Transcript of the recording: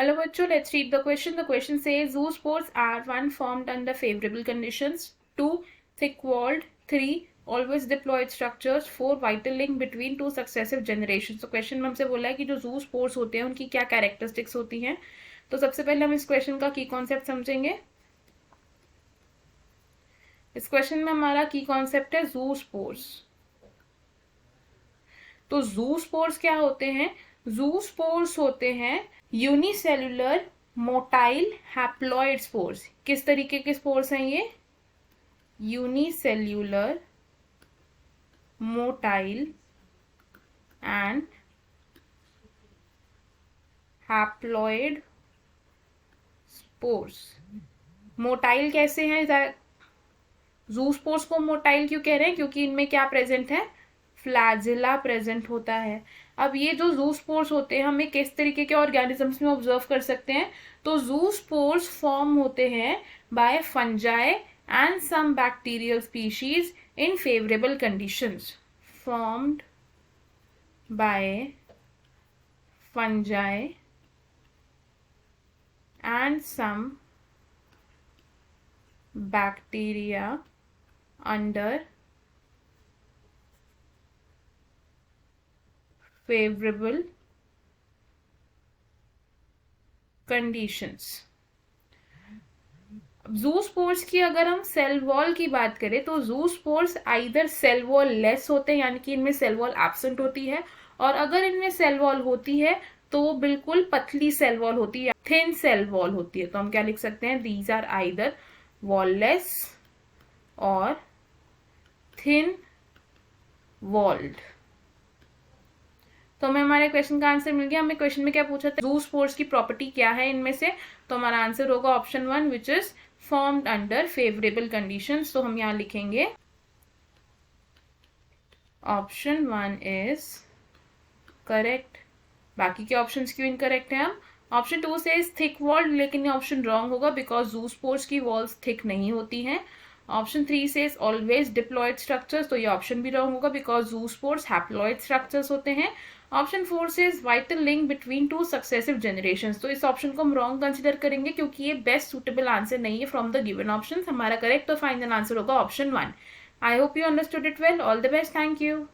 Hello bachcho, let's read the question. The question says zoospores are 1 formed under favorable conditions, 2 thick walled, 3 always diploid structures, 4 vital link between two successive generations. तो question में हमसे बोला है कि जो zoospores होते हैं उनकी क्या कैरेक्टरिस्टिक्स होती हैं. तो सबसे पहले हम इस क्वेश्चन का की कॉन्सेप्ट समझेंगे. इस क्वेश्चन में हमारा की कॉन्सेप्ट है zoospores. तो zoospores क्या होते हैं? zoospores होते हैं यूनिसेल्युलर मोटाइल हैप्लॉइड स्पोर्स. किस तरीके के स्पोर्स हैं ये? Unicellular motile and haploid spores. Motile कैसे हैं? ज़ूस्पोर्स को मोटाइल क्यों कह रहे हैं? क्योंकि इनमें क्या प्रेजेंट है? फ्लैजिला प्रेजेंट होता है. अब ये जो ज़ूस्पोर्स होते हैं हमें किस तरीके के ऑर्गेनिजम्स में ऑब्जर्व कर सकते हैं? तो ज़ूस्पोर्स फॉर्म होते हैं by fungi and some bacterial species in favourable conditions. Formed by fungi and some bacteria under favorable conditions. Zoospores की अगर हम सेल वॉल की बात करें तो zoospores either cell wall less होते हैं, यानी कि इनमें सेल वॉल एब्सेंट होती है, और अगर इनमें सेल वॉल होती है तो वो बिल्कुल पतली सेल वॉल होती है, थिन सेल वॉल होती है. तो हम क्या लिख सकते हैं? दीज आर आइदर वॉललेस और थिन वॉल्ड. तो हमें हमारे क्वेश्चन का आंसर मिल गया. हमें क्वेश्चन में क्या पूछा था? ज़ूस्पोर्स की प्रॉपर्टी क्या है इनमें से? तो हमारा आंसर होगा option 1 which is formed under favourable conditions. तो हम यहाँ लिखेंगे ऑप्शन 1 इज करेक्ट. बाकी के ऑप्शंस क्यों इनकरेक्ट है? हम ऑप्शन 2 से थिक वॉल्ड, लेकिन ये ऑप्शन रॉन्ग होगा बिकॉज ज़ूस्पोर्स की वॉल्स थिक नहीं होती हैं. ऑप्शन 3 से ऑलवेज डिप्लॉयड स्ट्रक्चर्स, तो ये ऑप्शन भी रॉन्ग होगा बिकॉज ज़ूस्पोर्स हैप्लॉयड स्ट्रक्चर्स होते हैं. ऑप्शन 4 से vital link between two successive generations, तो इस ऑप्शन को हम रॉन्ग कंसिडर करेंगे क्योंकि ये बेस्ट सुटेबल आंसर नहीं है फ्रॉम द गिवन ऑप्शन. हमारा करेक्ट और फाइनल आंसर होगा option 1. I hope you understood it well. All the best. Thank you.